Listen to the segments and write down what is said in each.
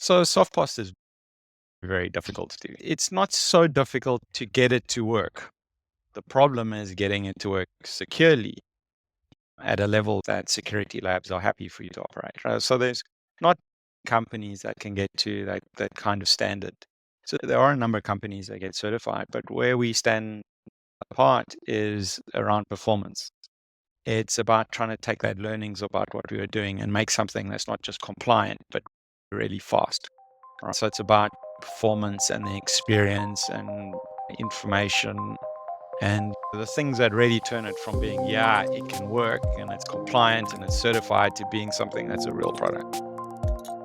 So SoftPOS is very difficult to do. It's not so difficult to get it to work. The problem is getting it to work securely at a level that security labs are happy for you to operate. Right? So there's not companies that can get to that kind of standard. So there are a number of companies that get certified, but where we stand apart is around performance. It's about trying to take that learnings about what we were doing and make something that's not just compliant, but really fast. Right? So it's about performance and the experience and information and the things that really turn it from being, yeah, it can work and it's compliant and it's certified to being something that's a real product.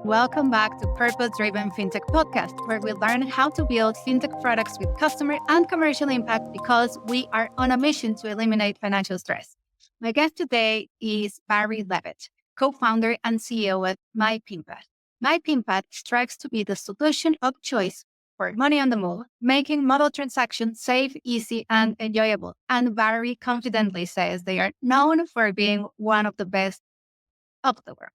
Welcome back to Purpose Driven FinTech Podcast, where we learn how to build FinTech products with customer and commercial impact because we are on a mission to eliminate financial stress. My guest today is Barry Levett, co-founder and CEO at Mypinpad. Mypinpad strives to be the solution of choice for money on the move, making model transactions safe, easy, and enjoyable. And Barry confidently says they are known for being one of the best of the world.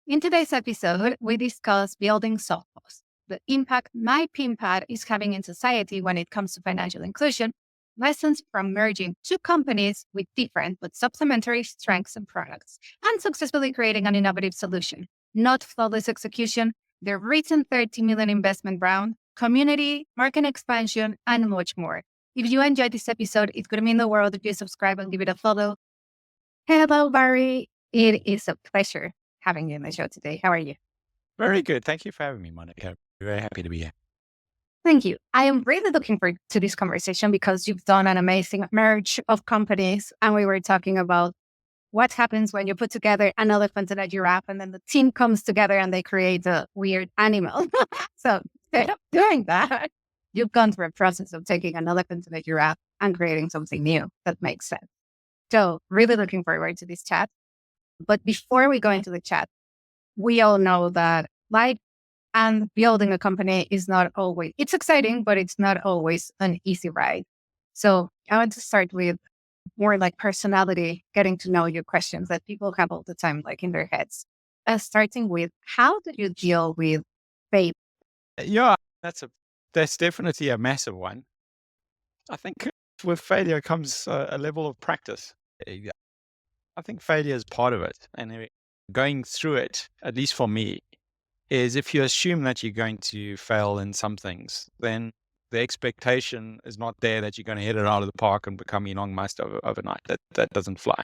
In today's episode, we discuss building SoftPOS, the impact Mypinpad is having in society when it comes to financial inclusion, lessons from merging two companies with different but supplementary strengths and products, and successfully creating an innovative solution, not flawless execution, the recent 30 million investment round, community, market expansion, and much more. If you enjoyed this episode, it would mean the world if you subscribe and give it a follow. Hello, Barry. It is a pleasure having you on the show today. How are you? Very good. Thank you for having me, Monica. Very happy to be here. Thank you. I am really looking forward to this conversation because you've done an amazing merge of companies. And we were talking about what happens when you put together an elephant and a giraffe, and then the team comes together and they create a weird animal. So instead of doing that, you've gone through a process of taking an elephant and a giraffe and creating something new that makes sense. So really looking forward to this chat. But before we go into the chat, we all know that life and building a company is not always, it's exciting, but it's not always an easy ride. So I want to start with more like personality, getting to know you questions that people have all the time, like in their heads. Starting with, how did you deal with faith? Yeah, that's definitely a massive one. I think with failure comes a level of practice. Yeah. I think failure is part of it. And going through it, at least for me, is if you assume that you're going to fail in some things, then the expectation is not there that you're going to hit it out of the park and become Elon Musk overnight. That doesn't fly.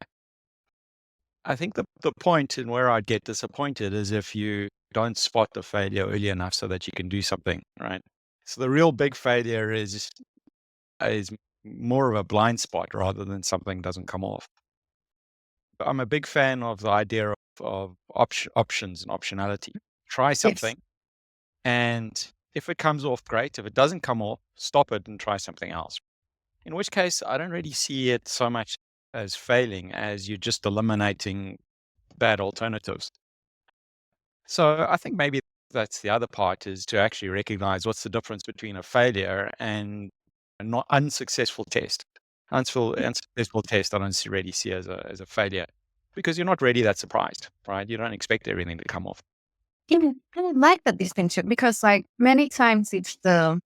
I think the point in where I'd get disappointed is if you don't spot the failure early enough so that you can do something, right? So the real big failure is more of a blind spot rather than something doesn't come off. I'm a big fan of the idea of options and optionality. Try something, and if it comes off, great. If it doesn't come off, stop it and try something else. In which case, I don't really see it so much as failing as you're just eliminating bad alternatives. So I think maybe that's the other part, is to actually recognize what's the difference between a failure and a not unsuccessful test. Unsuccessful test, I don't really see as a failure, because you're not really that surprised, right? You don't expect everything to come off. Yeah, I like that distinction because, like, many times it's the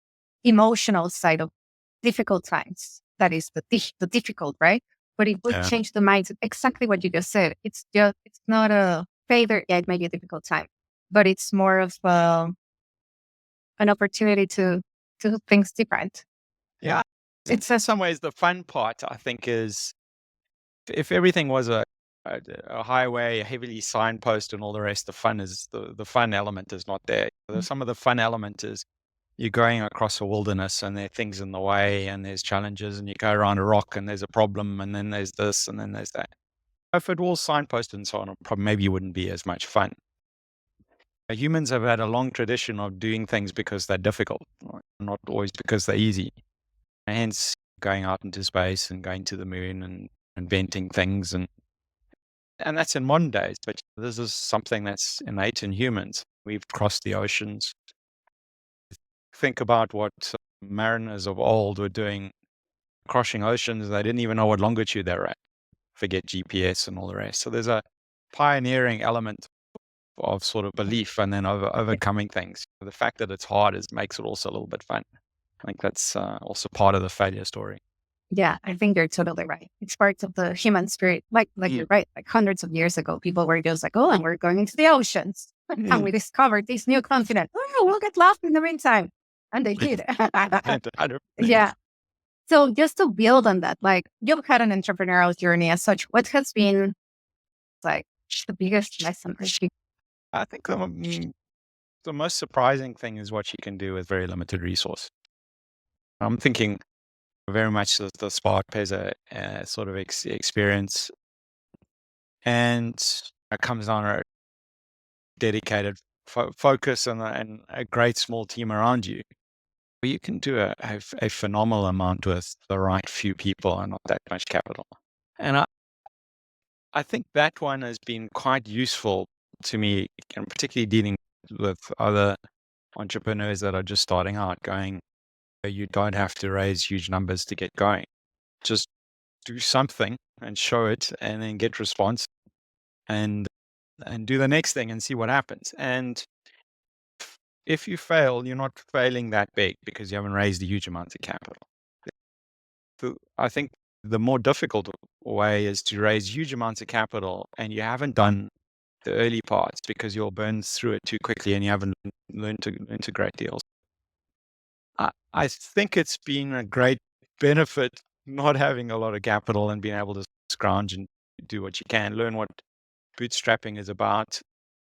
emotional side of difficult times that is the difficult, right? But if we Yeah. change the mindset, exactly what you just said, it's not a failure. Yeah, it may be a difficult time, but it's more of an opportunity to do things different. Yeah. It's in some ways the fun part, I think, is if everything was a highway, a heavily signpost and all the rest, the fun element is not there. Some of the fun element is you're going across a wilderness and there are things in the way and there's challenges, and you go around a rock and there's a problem, and then there's this and then there's that. If it was signposted and so on, it probably maybe wouldn't be as much fun. Humans have had a long tradition of doing things because they're difficult, right? Not always because they're easy. Hence, going out into space and going to the moon and inventing things, and that's in modern days. But this is something that's innate in humans. We've crossed the oceans. Think about what mariners of old were doing, crossing oceans. They didn't even know what longitude they were at. Forget GPS and all the rest. So there's a pioneering element of sort of belief and then overcoming things. The fact that it's hard makes it also a little bit fun. I think that's also part of the failure story. Yeah, I think you're totally right. It's part of the human spirit. Like you're right. Like hundreds of years ago, people were just like, "Oh, and we're going into the oceans, and we discovered this new continent. Oh, we'll get lost in the meantime," and they did. Yeah. So just to build on that, like you've had an entrepreneurial journey as such. What has been like the biggest lesson for you? I think the most surprising thing is what you can do with very limited resource. I'm thinking very much the Spark as a sort of experience, and it comes on a dedicated focus and a great small team around you. You can do a phenomenal amount with the right few people and not that much capital. And I think that one has been quite useful to me, and particularly dealing with other entrepreneurs that are just starting out, going, you don't have to raise huge numbers to get going. Just do something and show it and then get response and do the next thing and see what happens. And if you fail, you're not failing that big because you haven't raised a huge amount of capital. I think the more difficult way is to raise huge amounts of capital and you haven't done the early parts because you'll burn through it too quickly and you haven't learned to integrate deals. I think it's been a great benefit not having a lot of capital and being able to scrounge and do what you can, learn what bootstrapping is about.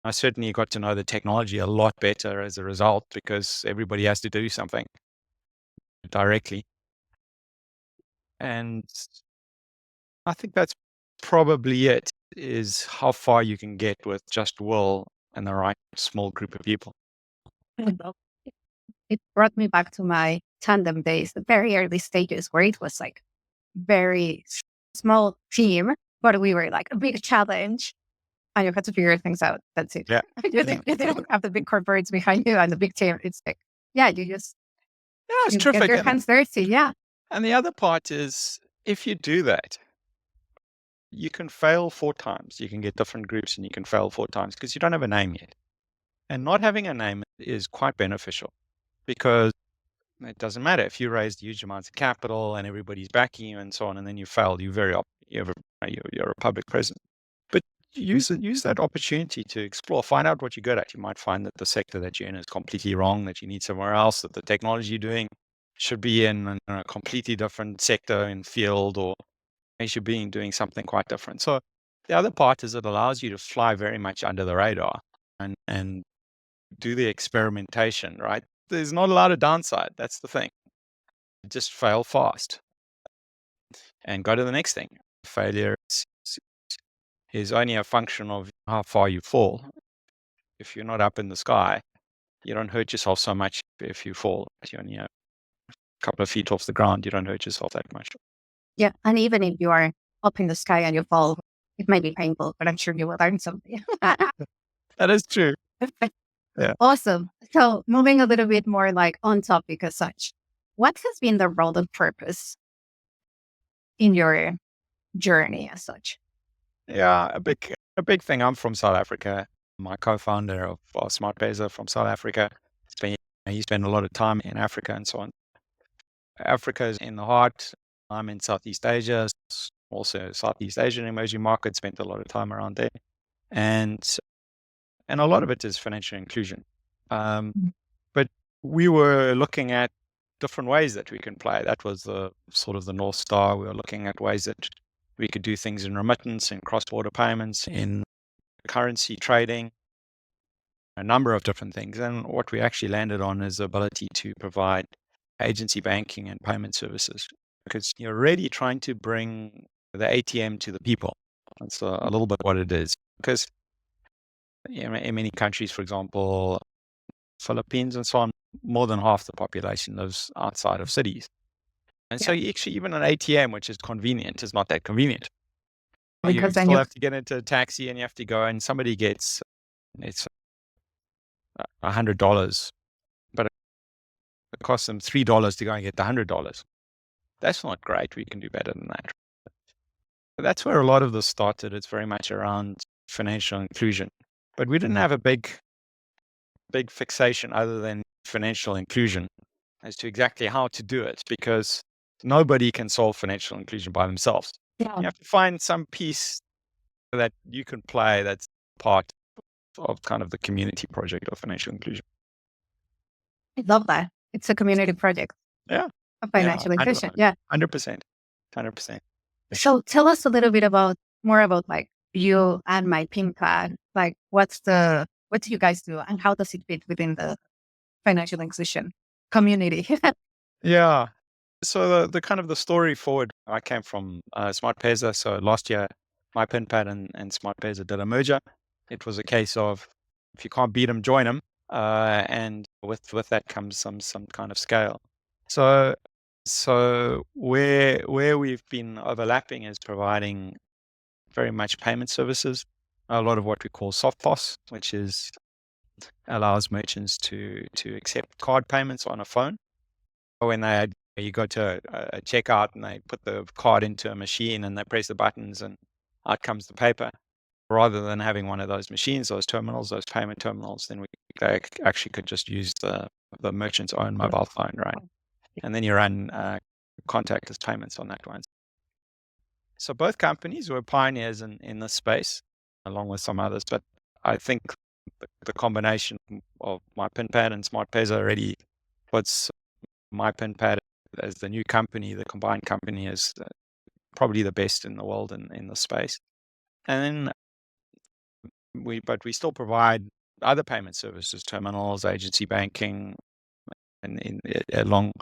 I certainly got to know the technology a lot better as a result because everybody has to do something directly. And I think that's probably it, is how far you can get with just will and the right small group of people. It brought me back to my tandem days, the very early stages where it was like very small team, but we were like a big challenge and you had to figure things out. That's it. Yeah. You didn't have the big corporates behind you and the big team. It's like, yeah, you just It's you terrific. get your hands dirty. Yeah. And the other part is if you do that, you can fail 4 times. You can get different groups and you can fail 4 times because you don't have a name yet. And not having a name is quite beneficial because it doesn't matter if you raised huge amounts of capital and everybody's backing you and so on, and then you failed. You're a public presence. But use that opportunity to explore, find out what you're good at. You might find that the sector that you're in is completely wrong, that you need somewhere else, that the technology you're doing should be in a completely different sector and field, or you should be doing something quite different. So the other part is it allows you to fly very much under the radar and do the experimentation, right? There's not a lot of downside. That's the thing. Just fail fast and go to the next thing. Failure is only a function of how far you fall. If you're not up in the sky, you don't hurt yourself so much if you fall. You're only a couple of feet off the ground, you don't hurt yourself that much. Yeah. And even if you are up in the sky and you fall, it might be painful, but I'm sure you will learn something. That is true. Yeah. Awesome. So moving a little bit more like on topic as such, what has been the role and purpose in your journey as such? Yeah, a big thing. I'm from South Africa. My co-founder of SmartPOS from South Africa. He spent a lot of time in Africa and so on. Africa is in the heart. I'm in Southeast Asia, also Southeast Asian emerging markets, spent a lot of time around there. And a lot of it is financial inclusion. But we were looking at different ways that we can play. That was the sort of the North Star. We were looking at ways that we could do things in remittance, in cross-border payments, in currency trading, a number of different things. And what we actually landed on is the ability to provide agency banking and payment services, because you're really trying to bring the ATM to the people. That's a little bit what it is. Because in many countries, for example, Philippines and so on, more than half the population lives outside of cities. And so actually even an ATM, which is convenient, is not that convenient. Because you then still you have to get into a taxi and you have to go and somebody gets, it's $100, but it costs them $3 to go and get the $100. That's not great. We can do better than that. That's where a lot of this started. It's very much around financial inclusion. but we didn't have a big fixation other than financial inclusion as to exactly how to do it, because nobody can solve financial inclusion by themselves. Yeah. You have to find some piece that you can play that's part of kind of the community project of financial inclusion. I love that. It's a community project Yeah. of financial Yeah, inclusion. Yeah. 100%. 100%. So tell us a little bit more about like you and Mypinpad. Like what do you guys do and how does it fit within the financial inclusion community? Yeah. So the kind of the story forward, I came from SmartPesa. So last year, Mypinpad and SmartPesa did a merger. It was a case of if you can't beat them, join them. And with that comes some kind of scale. So where we've been overlapping is providing very much payment services, a lot of what we call SoftPOS, which allows merchants to accept card payments on a phone. When you go to a checkout and they put the card into a machine and they press the buttons and out comes the paper. Rather than having one of those machines, those terminals, those payment terminals, then they actually could just use the merchant's own mobile phone, right? And then you run contactless payments on that one. So both companies were pioneers in this space, along with some others. But I think the combination of Mypinpad and SmartPesa already puts Mypinpad as the new company, the combined company, is probably the best in the world in the space. And then we still provide other payment services, terminals, agency banking, and along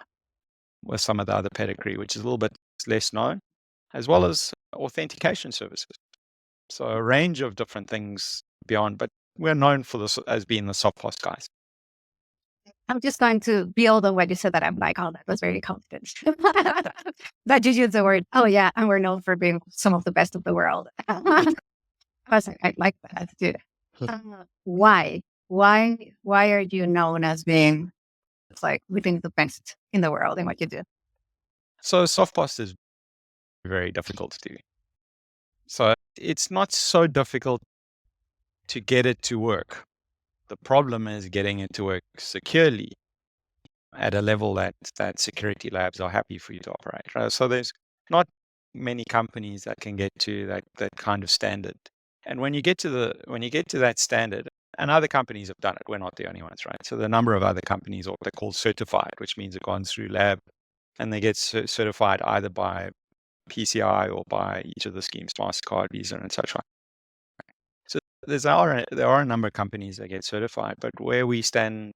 with some of the other pedigree, which is a little bit less known, as well as authentication services. So a range of different things beyond, but we're known for this as being the SoftPOS guys. I'm just going to build on what you said that I'm like, oh, that was very confident. That you used the word, oh yeah, and we're known for being some of the best of the world. I was like, I like that attitude. Why? Why are you known as being like within the best in the world in what you do? So SoftPOS is very difficult to do. So it's not so difficult to get it to work. The problem is getting it to work securely at a level that security labs are happy for you to operate. Right? So there's not many companies that can get to that kind of standard. And when you get to that standard, and other companies have done it, we're not the only ones, right? So the number of other companies are what they call certified, which means they've gone through lab and they get certified either by PCI or by each of the schemes, MasterCard, Visa, and such. So there are a number of companies that get certified, but where we stand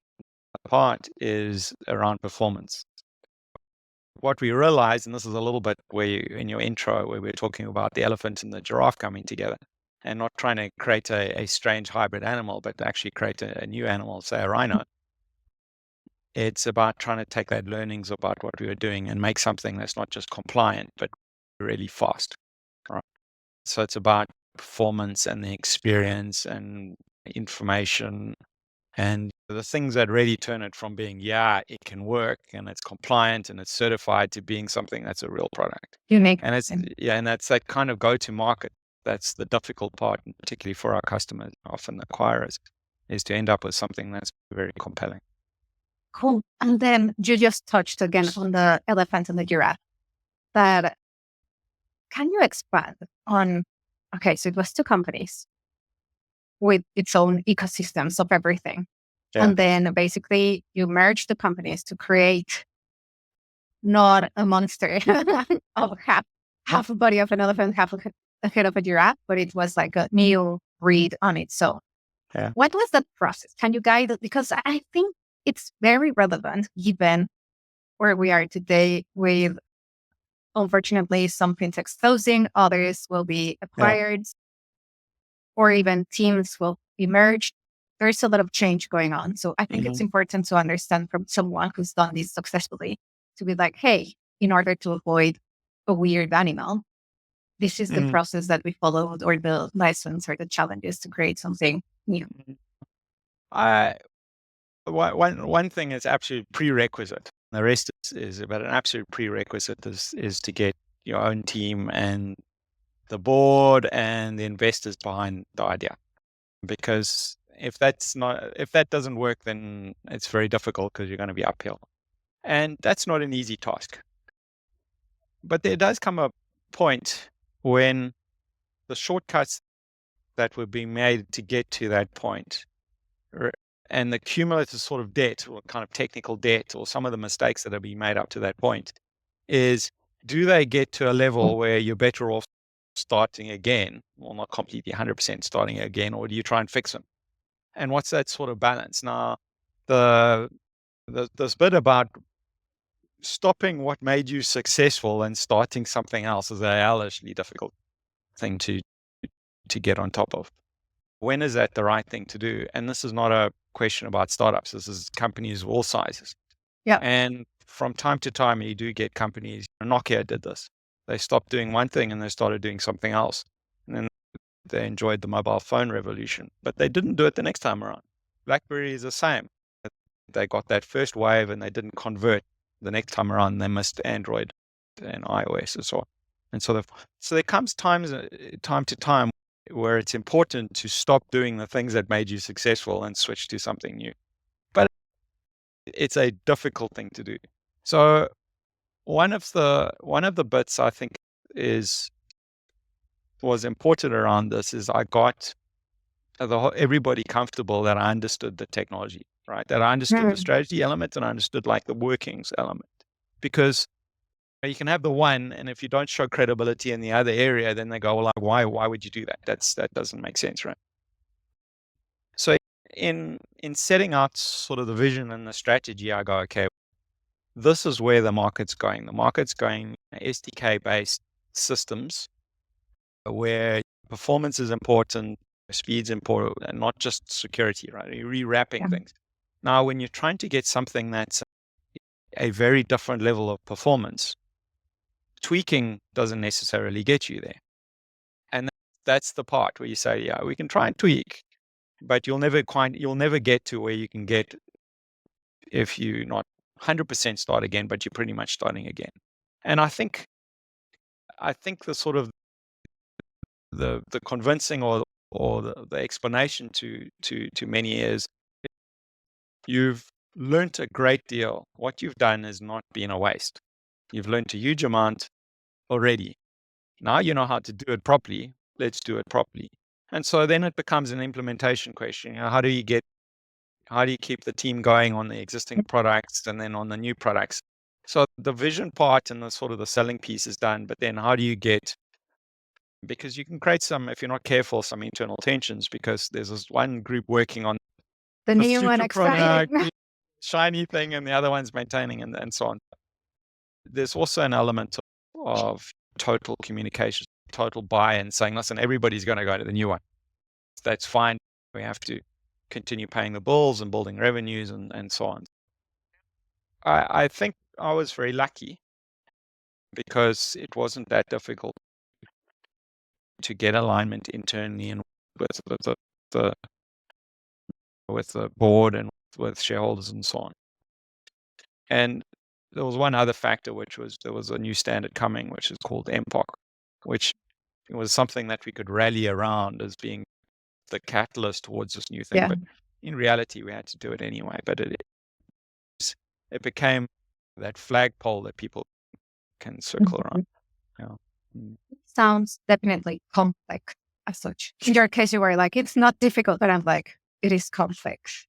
apart is around performance. What we realize, and this is a little bit in your intro, where we're talking about the elephant and the giraffe coming together, and not trying to create a strange hybrid animal, but actually create a new animal, say a rhino. It's about trying to take that learnings about what we were doing and make something that's not just compliant, but really fast. Right? So it's about performance and the experience and information and the things that really turn it from being, yeah, it can work and it's compliant and it's certified to being something that's a real product. Unique. And and that's that kind of go to market. That's the difficult part, and particularly for our customers, often acquirers, is to end up with something that's very compelling. Cool. And then you just touched again on the elephant and the giraffe. That can you expand on? Okay, so it was two companies with its own ecosystems of everything. Yeah. And then basically you merge the companies to create not a monster of half a body of an elephant, half a head of a giraffe, but it was like a new breed on its own. Yeah. What was that process? Can you guide it? Because I think it's very relevant given where we are today with, unfortunately, some fintechs closing, others will be acquired, or even teams will be merged. There's a lot of change going on. So I think it's important to understand from someone who's done this successfully to be like, hey, in order to avoid a weird animal, this is the process that we followed, or the lessons or the challenges to create something new. One thing is absolute prerequisite. The rest is but an absolute prerequisite is to get your own team and the board and the investors behind the idea. because if that doesn't work, then it's very difficult because you're going to be uphill. And that's not an easy task. But there does come a point when the shortcuts that were being made to get to that point and the cumulative sort of debt or kind of technical debt or some of the mistakes that are being made up to that point is, do they get to a level where you're better off starting again, well, not completely 100% starting again, or do you try and fix them? And what's that sort of balance? Now, this bit about stopping what made you successful and starting something else is a hellishly difficult thing to get on top of. When is that the right thing to do? And this is not a question about startups. This is companies of all sizes. Yeah. And from time to time, you do get companies. Nokia did this. They stopped doing one thing and they started doing something else. And then they enjoyed the mobile phone revolution, but they didn't do it the next time around. BlackBerry is the same. They got that first wave and they didn't convert. The next time around, they missed Android and iOS and so on. And so there comes time to time where it's important to stop doing the things that made you successful and switch to something new. But it's a difficult thing to do. So one of the bits I think was important around this is I got everybody comfortable that I understood the technology, right? That I understood the strategy element and I understood like the workings element. Because you can have the one, and if you don't show credibility in the other area, then they go, well, why would you do that? That doesn't make sense, right? So in setting out sort of the vision and the strategy, I go, okay, this is where the market's going. The market's going SDK-based systems where performance is important, speed's important, and not just security, right? You're rewrapping things. Now, when you're trying to get something that's a very different level of performance, tweaking doesn't necessarily get you there. And that's the part where you say, yeah, we can try and tweak, but you'll never get to where you can get if you're not 100% start again, but you're pretty much starting again. And I think the sort of the convincing or the explanation to many is you've learned a great deal. What you've done has not been a waste. You've learned a huge amount already. Now you know how to do it properly. Let's do it properly. And so then it becomes an implementation question. How do you keep the team going on the existing products and then on the new products? So the vision part and the sort of the selling piece is done, but then how do you because you can create some, if you're not careful, some internal tensions because there's this one group working on the new one, super product, shiny thing, and the other one's maintaining and so on. There's also an element of total communication, total buy-in, saying, listen, everybody's going to go to the new one. That's fine. We have to continue paying the bills and building revenues and so on. I think I was very lucky because it wasn't that difficult to get alignment internally and with the board and with shareholders and so on. And there was one other factor, which was there was a new standard coming, which is called MPOC, which was something that we could rally around as being the catalyst towards this new thing. But in reality, we had to do it anyway. But it became that flagpole that people can circle around. Sounds definitely complex as such. In your case, you were like, it's not difficult, but I'm like, it is complex.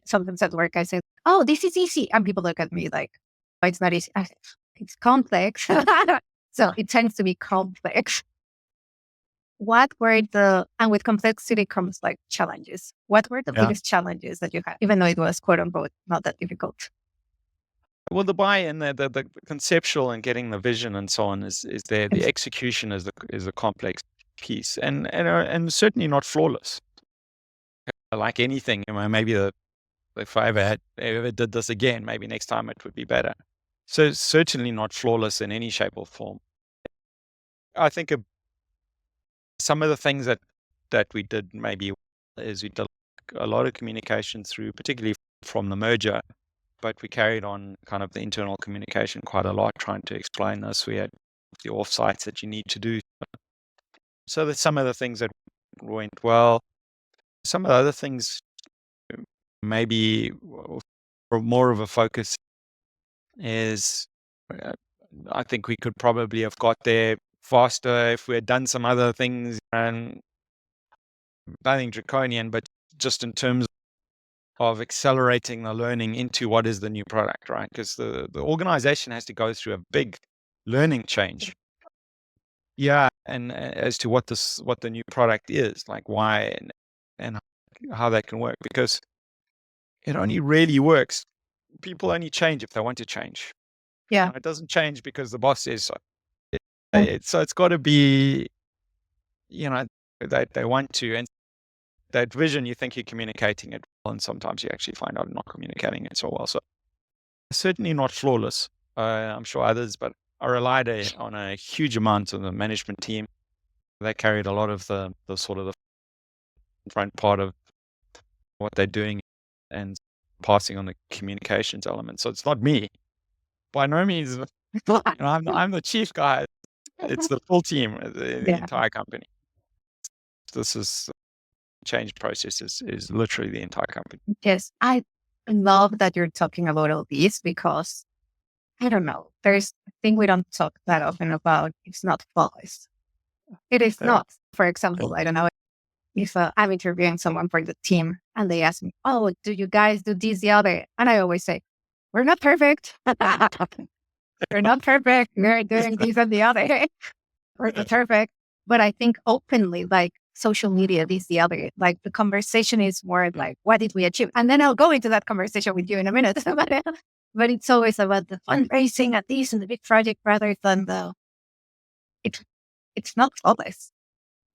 Sometimes at work, I say, oh, this is easy. And people look at me like, oh, it's not easy. It's complex. So it tends to be complex. What were and with complexity comes like challenges. What were the biggest challenges that you had, even though it was quote unquote not that difficult? Well, the buy-in, the conceptual and getting the vision and so on is there. The execution is a complex piece and certainly not flawless. Like anything, maybe if I ever did this again, maybe next time it would be better. So it's certainly not flawless in any shape or form. I think some of the things that we did maybe is we did a lot of communication through, particularly from the merger, but we carried on kind of the internal communication quite a lot, trying to explain this. We had the offsites that you need to do. So that's some of the things that went well. Some of the other things, maybe more of a focus is, uh, I think we could probably have got there faster if we had done some other things, and nothing draconian, but just in terms of accelerating the learning into what is the new product, right? Because the organization has to go through a big learning change. Yeah, and as to what the new product is, like why and how that can work, because it only really works. People only change if they want to change. Yeah. It doesn't change because the boss says so. So it's got to be, that they want to, and that vision, you think you're communicating it well, and sometimes you actually find out not communicating it so well. So certainly not flawless. I'm sure others, but I relied on a huge amount of the management team. They carried a lot of the sort of the front part of what they're doing and passing on the communications element. So it's not me. By no means, I'm the chief guy. It's the full team, the Yeah. entire company. This is change process is literally the entire company. Yes, I love that you're talking about all these because I don't know. There's a thing we don't talk that often about. It's not flawless. It is Yeah. not. For example, I don't know if I'm interviewing someone for the team and they ask me, "Oh, do you guys do this, the other?" And I always say, "We're not perfect. We're not perfect. We're doing this and the other. We're not perfect." But I think openly, like social media, this, the other, like the conversation is more like, what did we achieve? And then I'll go into that conversation with you in a minute. But it's always about the fundraising at this and the big project rather than it, it's not flawless.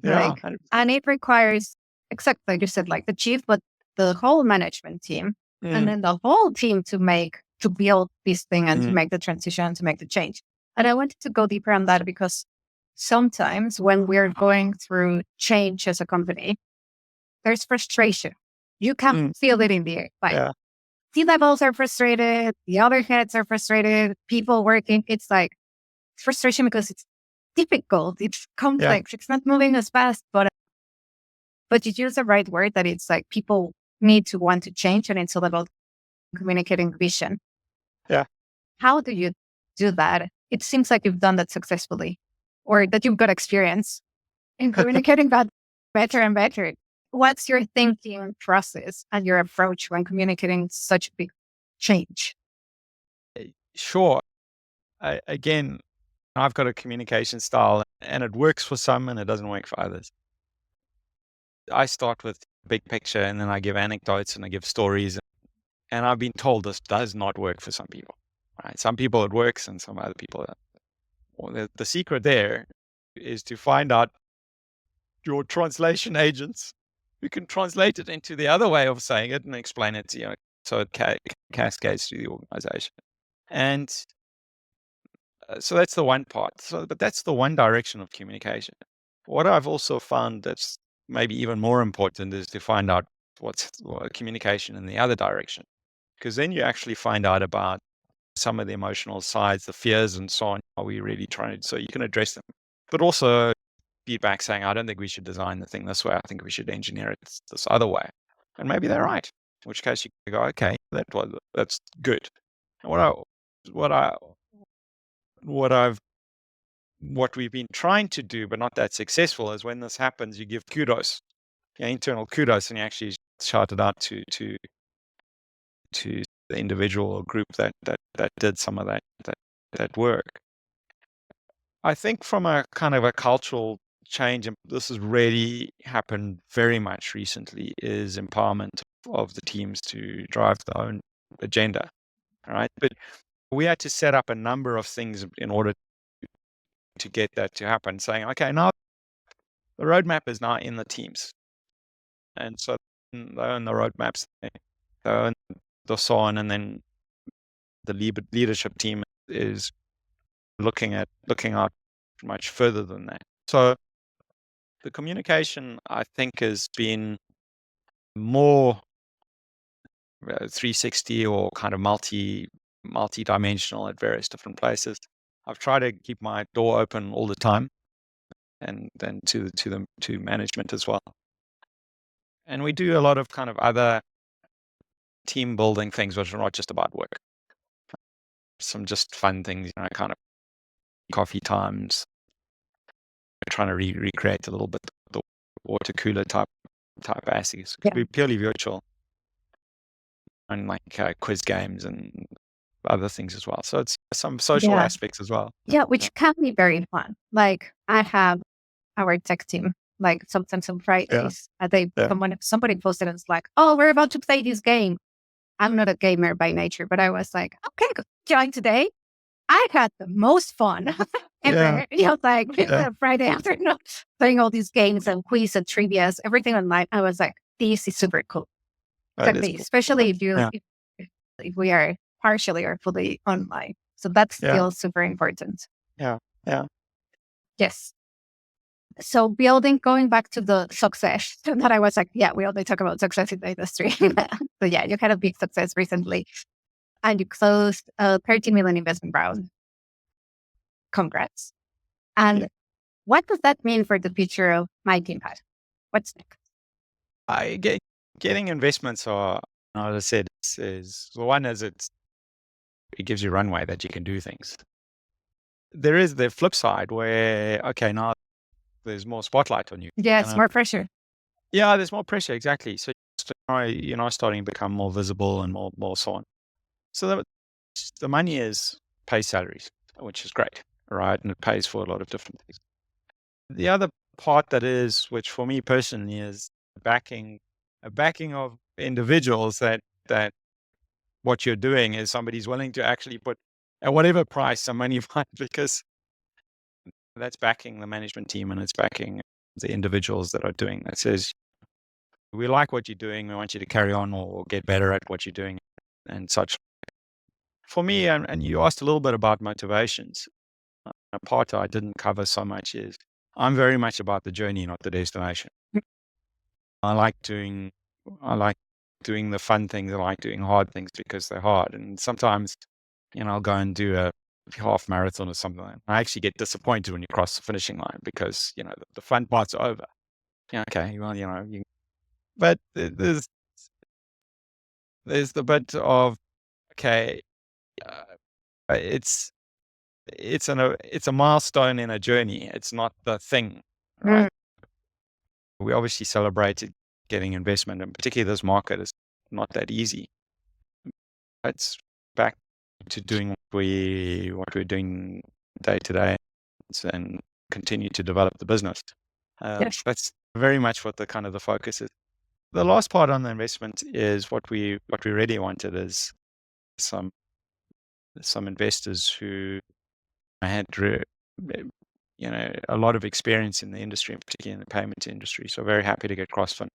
Yeah. Like, and it requires, exactly like you said, like the chief, but the whole management team and then the whole team to build this thing and to make the transition, to make the change. And I wanted to go deeper on that because sometimes when we're going through change as a company, there's frustration. You can feel it in the air. Like C-levels are frustrated, the other heads are frustrated, people working. It's like frustration because it's difficult, it's complex, it's not moving as fast, but you use the right word that it's like people need to want to change and it's all about communicating vision. Yeah. How do you do that? It seems like you've done that successfully or that you've got experience in communicating that better and better. What's your thinking process and your approach when communicating such big change? Sure. Again, I've got a communication style and it works for some and it doesn't work for others. I start with big picture and then I give anecdotes and I give stories. And I've been told this does not work for some people. Right? Some people it works and some other people. Well, the secret there is to find out your translation agents who can translate it into the other way of saying it and explain it to you, so it cascades through the organization. And so that's the one part. But that's the one direction of communication. What I've also found that's maybe even more important is to find out what's communication in the other direction, because then you actually find out about some of the emotional sides, the fears and so on. Are we really trying to, so you can address them, but also feedback saying, I don't think we should design the thing this way. I think we should engineer it this other way. And maybe they're right, in which case you go, okay, that's good. And what we've been trying to do, but not that successful, is when this happens, you give kudos, internal kudos, and you actually shout it out to the individual or group that did some of that work. I think from a kind of a cultural change, and this has really happened very much recently, is empowerment of the teams to drive their own agenda. All right. But we had to set up a number of things in order to get that to happen, saying, okay, now the roadmap is now in the teams. And so they own the roadmaps, they own the so on, and then the leadership team is looking out much further than that. So the communication, I think, has been more 360 or kind of multi-dimensional at various different places. I've tried to keep my door open all the time, and then to management as well. And we do a lot of kind of other team building things, which are not just about work. Some just fun things, kind of coffee times. We're trying to recreate a little bit the water cooler type aspects. It could be purely virtual, and like quiz games and other things as well. So it's some social aspects as well. Yeah, which can be very fun. Like I have our tech team, like sometimes on Fridays, somebody posted and it's like, oh, we're about to play this game. I'm not a gamer by nature, but I was like, okay, join today. I had the most fun ever. Like Friday afternoon, playing all these games and quiz and trivias, everything online. I was like, this is super cool. Exactly, cool. Especially if we are partially or fully online. So that's still super important. Yeah. Yes. So going back to the success that I was like, we only talk about success in the industry. So you had a big success recently and you closed a 13 million investment round. Congrats. And what does that mean for the future of Mypinpad? What's next? Getting investments are, as I said, is one is it gives you runway that you can do things. There is the flip side where, now there's more spotlight on you. Yes, more pressure. Yeah, there's more pressure, exactly. So you're starting to become more visible and more so on. So the money pays salaries, which is great, right? And it pays for a lot of different things. The other part which for me personally is a backing of individuals that what you're doing is somebody's willing to actually put at whatever price some money behind, because that's backing the management team and it's backing the individuals that are doing that. Says, we like what you're doing. We want you to carry on or get better at what you're doing and such. For me, and you asked a little bit about motivations. A part I didn't cover so much is I'm very much about the journey, not the destination. I like doing the fun things. I like doing hard things because they're hard. And sometimes, I'll go and do a half marathon or something. I actually get disappointed when you cross the finishing line because, the fun part's over. Okay, well, but there's the bit of, okay, it's a milestone in a journey. It's not the thing, right? We obviously celebrated getting investment, and particularly this market is not that easy. It's back to doing what we're doing day to day and continue to develop the business. That's very much what the kind of the focus is. The last part on the investment is what we really wanted is some investors who had a lot of experience in the industry, and particularly in the payment industry. So very happy to get CrossFin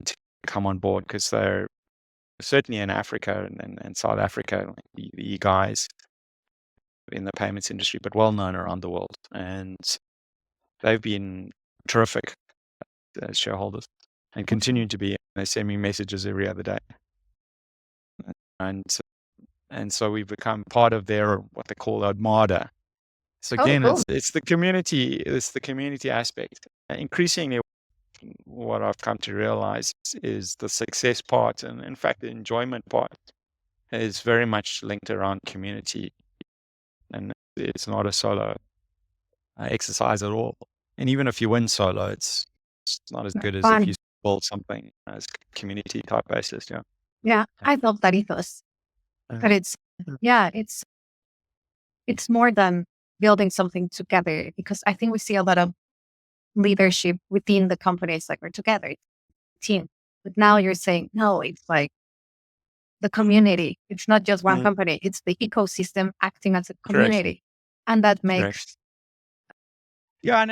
to come on board, because they're certainly in Africa and South Africa, like the guys in the payments industry, but well known around the world. And they've been terrific as shareholders and continue to be. They send me messages every other day. And so we've become part of their, what they call Armada. So again, it's the community aspect. Increasingly, what I've come to realize is the success part, and in fact, the enjoyment part is very much linked around community, and it's not a solo exercise at all. And even if you win solo, it's not as good as if you build something as community type basis. Yeah, I love that ethos. But it's more than building something together, because I think we see a lot of leadership within the companies, like we're together, team. But now you're saying, no, it's like the community. It's not just one company. It's the ecosystem acting as a community. Correct. And that makes... Yeah, and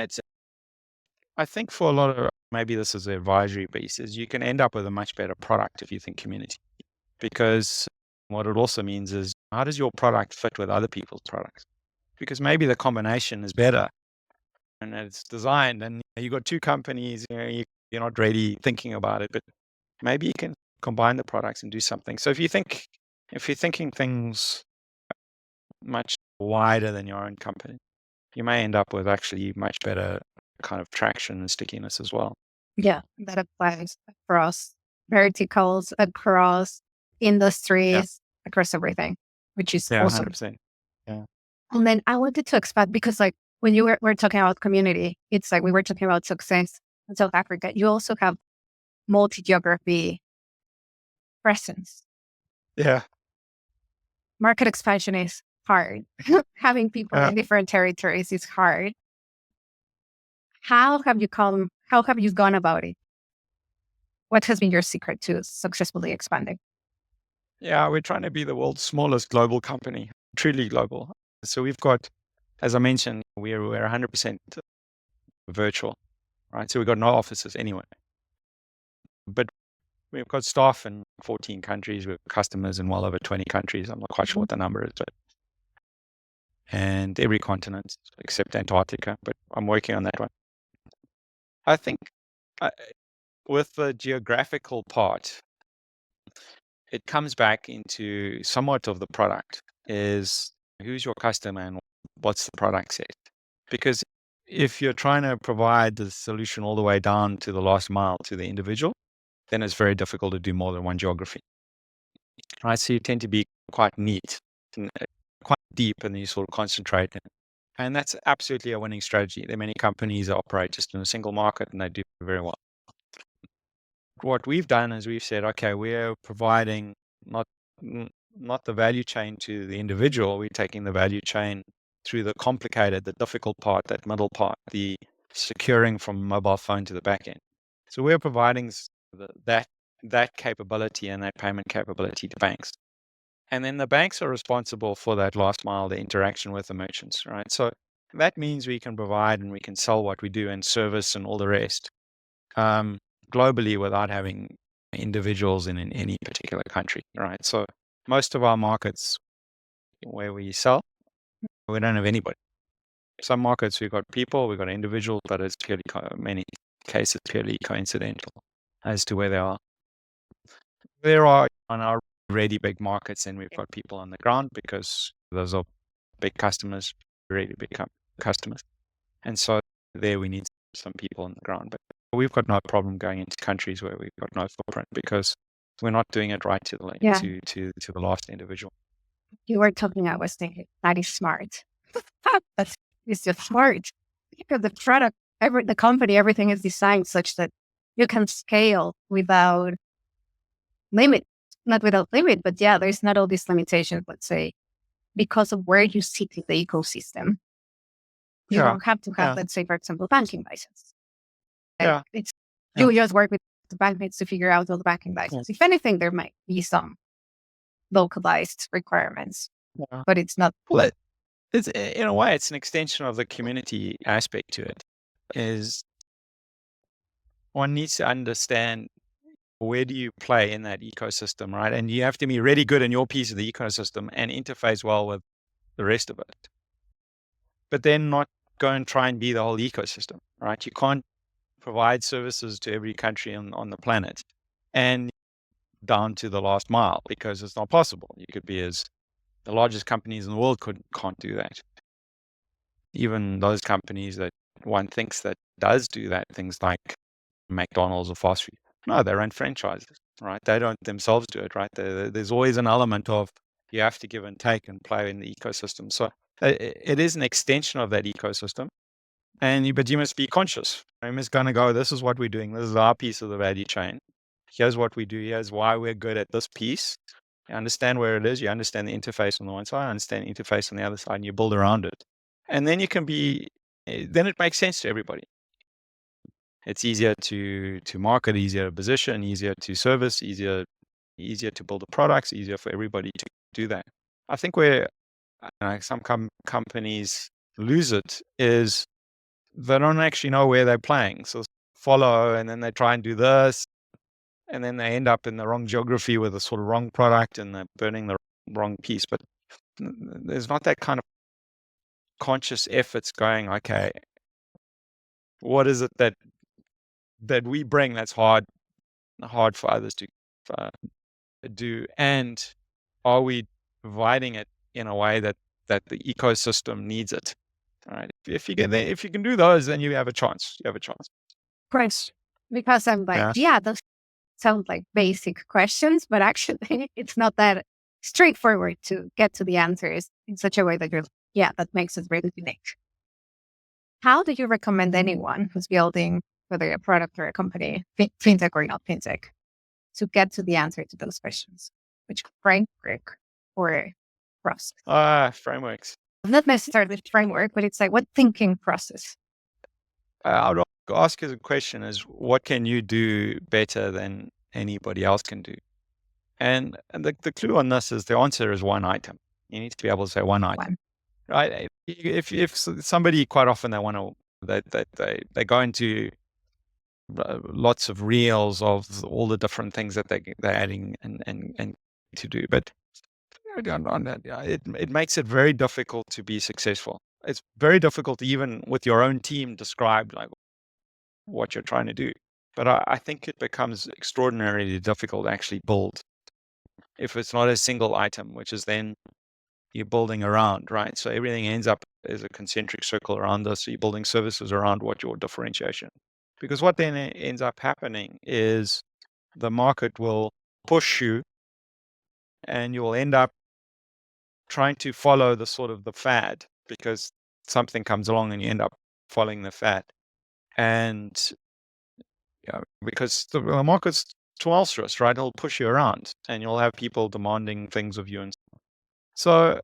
I think for a lot of, maybe this is the advisory piece, is you can end up with a much better product if you think community. Because what it also means is, how does your product fit with other people's products? Because maybe the combination is better and it's designed, and you've got two companies, you're not really thinking about it, but maybe you can combine the products and do something. So if you're thinking things much wider than your own company, you may end up with actually much better kind of traction and stickiness as well. Yeah, that applies across verticals, across Yeah. industries, across everything, which is Yeah. awesome. 100%. Yeah. And then I wanted to expand because, like, when we're talking about community, it's like we were talking about success in South Africa. You also have multi-geography presence. Yeah. Market expansion is hard. Having people Yeah. in different territories is hard. How have you How have you gone about it? What has been your secret to successfully expanding? Yeah. We're trying to be the world's smallest global company, truly global. So we've got, as I mentioned, we're 100% virtual, right? So we've got no offices anywhere, but we've got staff in 14 countries. We've got customers in well over 20 countries. I'm not quite sure what the number is, but and every continent except Antarctica. But I'm working on that one. I think uh, with the geographical part, it comes back into somewhat of the product is who's your customer and what's the product set. Because if you're trying to provide the solution all the way down to the last mile to the individual, then it's very difficult to do more than one geography, right? So you tend to be quite neat, and, quite deep, and you sort of concentrate. And that's absolutely a winning strategy. There are many companies that operate just in a single market and they do very well. What we've done is we've said, okay, we're providing not not the value chain to the individual. We're taking the value chain through the complicated, the difficult part, that middle part, the securing from mobile phone to the back end. So we're providing that capability and that payment capability to banks. And then the banks are responsible for that last mile, the interaction with the merchants, right? So that means we can provide and we can sell what we do and service and all the rest um, globally without having individuals in any particular country, right? So most of our markets where we sell, we don't have anybody. Some markets we've got people, we've got individuals, but it's purely many cases purely coincidental as to where they are. There are on our really big markets, and we've got people on the ground because those are big customers, really big customers. And so there we need some people on the ground. But we've got no problem going into countries where we've got no footprint because we're not doing it right to the Yeah, to the last individual. you were talking. I was thinking that is smart. That's it's just smart because the product, the company, everything is designed such that you can scale without limit, not without limit, but yeah, there's not all these limitations. Let's say because of where you sit in the ecosystem, you Yeah. don't have to have, Yeah. let's say, for example, banking license. Like Yeah. it's Yeah. you just work with the bank needs to figure out all the banking license. If anything, there might be some localized requirements, Yeah. but it's not. Well, it's in a way, it's an extension of the community aspect to it. Is one needs to understand where do you play in that ecosystem, right? And you have to be really good in your piece of the ecosystem and interface well with the rest of it. But then not go and try and be the whole ecosystem, right? You can't provide services to every country on the planet and down to the last mile because it's not possible. You could be as the largest companies in the world can't do that. Even those companies that one thinks that does do that, things like McDonald's or fast food, no, they run franchises, right? They don't themselves do it, right? There's always an element of you have to give and take and play in the ecosystem. So it is an extension of that ecosystem. But you must be conscious. You must kind of go, this is what we're doing. This is our piece of the value chain. Here's what we do. Here's why we're good at this piece. You understand where it is. You understand the interface on the one side, understand the interface on the other side, and you build around it. And then then it makes sense to everybody. It's easier to market, easier to position, easier to service, easier to build the products, easier for everybody to do that. I think where some companies lose it is they don't actually know where they're playing. So follow, and then they try and do this, and then they end up in the wrong geography with a sort of wrong product, and they're burning the wrong piece. But there's not that kind of conscious efforts going, okay, what is it that we bring that's hard for others to uh, do, and are we providing it in a way that the ecosystem needs it? All right. If you can do those, then you have a chance. You have a chance. Price. Because I'm like, Yeah. yeah, those sound like basic questions, but actually it's not that straightforward to get to the answers in such a way that yeah, that makes it really unique. How do you recommend anyone who's building, whether a product or a company, fintech or not fintech, to get to the answer to those questions? Which framework or process? Frameworks. Not necessarily framework, but it's like what thinking process? I would ask as a question is, what can you do better than anybody else can do? And the clue on this is the answer is one item. You need to be able to say one item, One. right? If somebody quite often they go into lots of reels of all the different things that they're adding and to do, but on that, yeah, it makes it very difficult to be successful. It's very difficult to even with your own team describe like what you're trying to do. But I think it becomes extraordinarily difficult to actually build if it's not a single item, which is then you're building around, right? So everything ends up as a concentric circle around this. So you're building services around what your differentiation. Because what then ends up happening is the market will push you and you will end up trying to follow the sort of the fad because something comes along and you end up following the fad. And yeah, because the market's tumultuous, right? It'll push you around and you'll have people demanding things of you. And so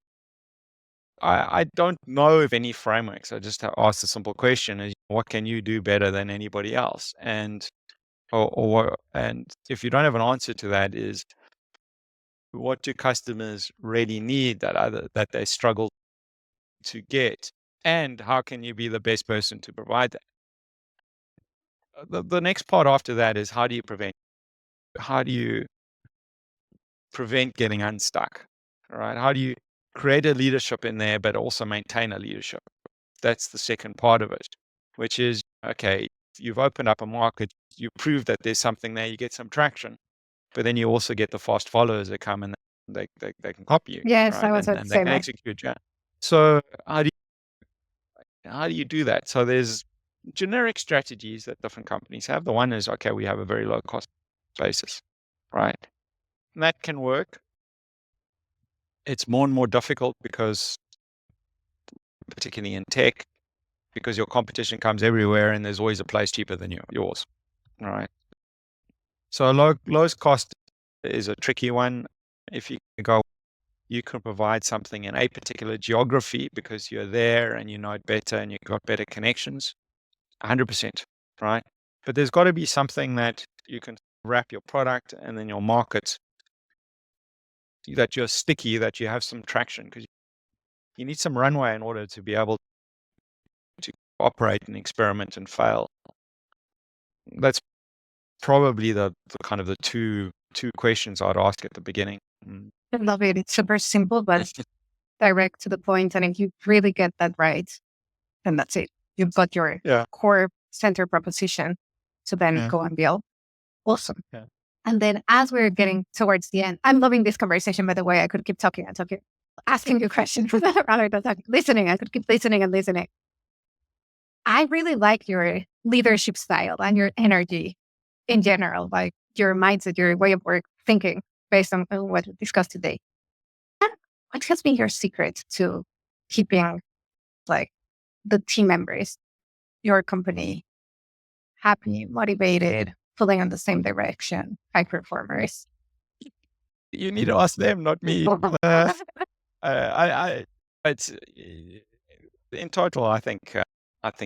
I don't know of any frameworks. I just ask the simple question is what can you do better than anybody else? And and if you don't have an answer to that is what do customers really need that they struggle to get? And how can you be the best person to provide that? The next part after that is how do you prevent getting unstuck? All right. How do you create a leadership in there, but also maintain a leadership? That's the second part of it, which is, okay, you've opened up a market, you prove that there's something there, you get some traction, but then you also get the fast followers that come and they can copy you, Yes, I right? was about to And they say can that. execute, yeah. So how do you do that? So there's generic strategies that different companies have. The one is, okay, we have a very low cost basis, right? And that can work. It's more and more difficult because, particularly in tech, because your competition comes everywhere and there's always a place cheaper than yours, right? So lowest cost is a tricky one. If you go, you can provide something in a particular geography because you're there and you know it better and you've got better connections, 100%, right? But there's got to be something that you can wrap your product and then your market that you're sticky, that you have some traction because you need some runway in order to be able to operate and experiment and fail. That's probably the kind of the two questions I'd ask at the beginning. I love it. It's super simple, but direct to the point. And if you really get that right, then that's it. You've got your Yeah. core center proposition to then Yeah. go and build. Awesome. Yeah. And then as we're getting towards the end, I'm loving this conversation, by the way. I could keep talking and talking, asking you questions rather than listening. I could keep listening and listening. I really like your leadership style and your energy in general, like your mindset, your way of work, thinking based on what we discussed today. And what has been your secret to keeping like the team members, your company, happy, motivated, pulling in the same direction, high performers? You need to ask them, not me. I it's in total, I think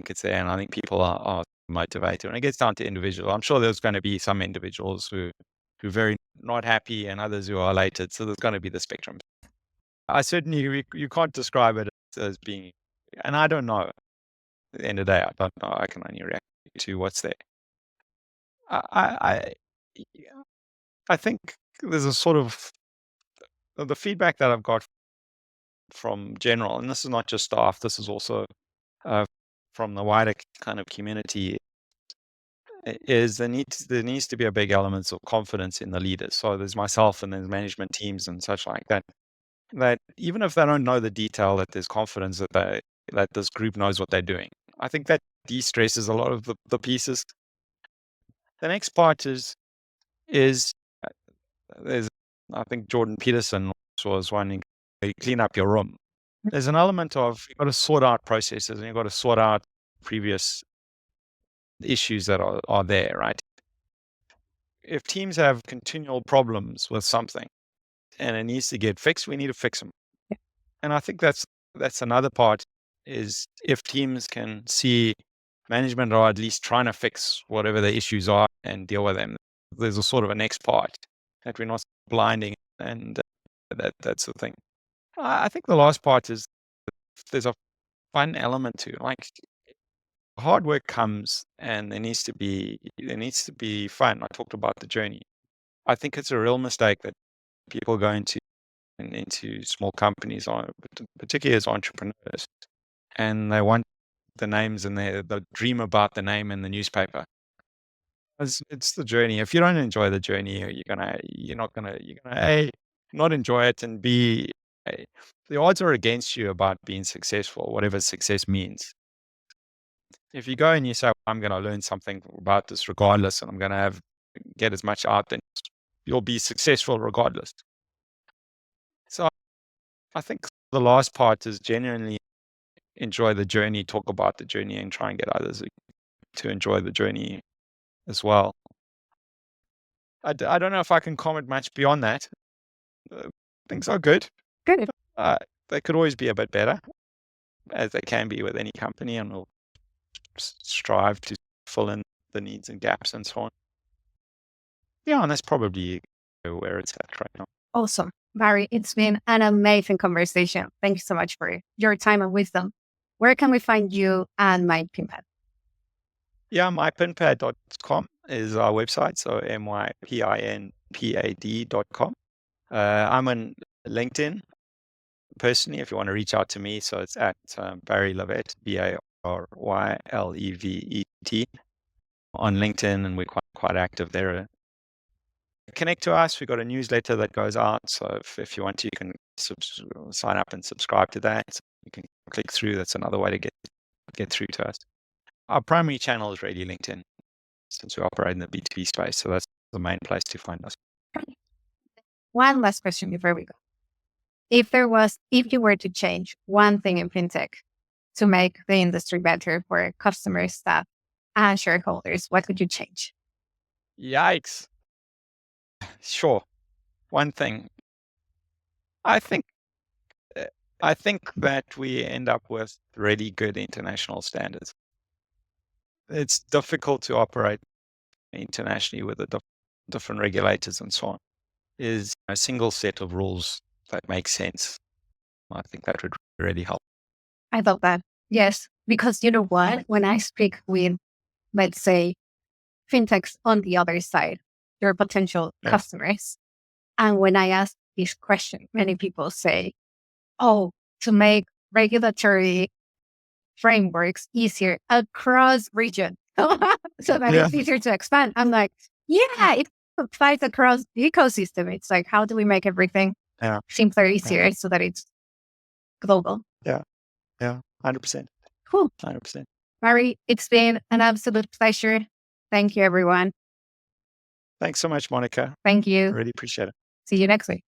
it's there, and I think people are motivated. When it gets down to individual, I'm sure there's going to be some individuals who are very not happy, and others who are elated. So there's going to be the spectrum. I certainly you can't describe it as being, and I don't know. At the end of the day, I don't know. I can only react to what's there. I yeah, I think there's a sort of the feedback that I've got from general, and this is not just staff. This is also uh, from the wider kind of community. Is there needs to be a big element of confidence in the leaders. So there's myself and there's management teams and such like that. That even if they don't know the detail, that there's confidence that this group knows what they're doing. I think that de-stresses a lot of the pieces. The next part is there's, I think Jordan Peterson was one, you clean up your room. There's an element of you've got to sort out processes and you've got to sort out previous issues that are there, right? If teams have continual problems with something and it needs to get fixed, we need to fix them. Yeah. And I think that's another part is if teams can see management are at least trying to fix whatever the issues are and deal with them, there's a sort of a next part that we're not blinding and that's the thing. I think the last part is there's a fun element to it. Like hard work comes and there needs to be fun. I talked about the journey. I think it's a real mistake that people go into small companies, particularly as entrepreneurs, and they want the names and they dream about the name in the newspaper. It's the journey. If you don't enjoy the journey, you're gonna A, not enjoy it, and B, the odds are against you about being successful, whatever success means. If you go and you say, I'm going to learn something about this regardless, and I'm going to get as much out, then you'll be successful regardless. So I think the last part is genuinely enjoy the journey, talk about the journey, and try and get others to enjoy the journey as well. I don't know if I can comment much beyond that. Things are good. Good. They could always be a bit better, as they can be with any company, and we'll strive to fill in the needs and gaps and so on. Yeah, and that's probably where it's at right now. Awesome. Barry, it's been an amazing conversation. Thank you so much for your time and wisdom. Where can we find you and Mypinpad? Yeah, mypinpad.com is our website. So mypinpad.com. I'm on LinkedIn personally, if you want to reach out to me. So it's at Barry Levett, BARYLEVET on LinkedIn, and we're quite active there. Connect to us. We've got a newsletter that goes out. So if you want to, you can sign up and subscribe to that. You can click through. That's another way to get through to us. Our primary channel is really LinkedIn, since we operate in the B2B space. So that's the main place to find us. One last question before we go. If you were to change one thing in fintech to make the industry better for customers, staff, and shareholders, what would you change? Yikes. Sure. One thing. I think that we end up with really good international standards. It's difficult to operate internationally with the different regulators and so on. Is a single set of rules that make sense. I think that would really help. I love that. Yes, because you know what? When I speak with, let's say, fintechs on the other side, your potential customers, and when I ask this question, many people say, oh, to make regulatory frameworks easier across region so that it's easier to expand. I'm like, yeah, it applies across the ecosystem. It's like, how do we make everything simpler, easier so that it's global? Yeah. 100%. Cool. 100%. Barry, it's been an absolute pleasure. Thank you, everyone. Thanks so much, Monica. Thank you. I really appreciate it. See you next week.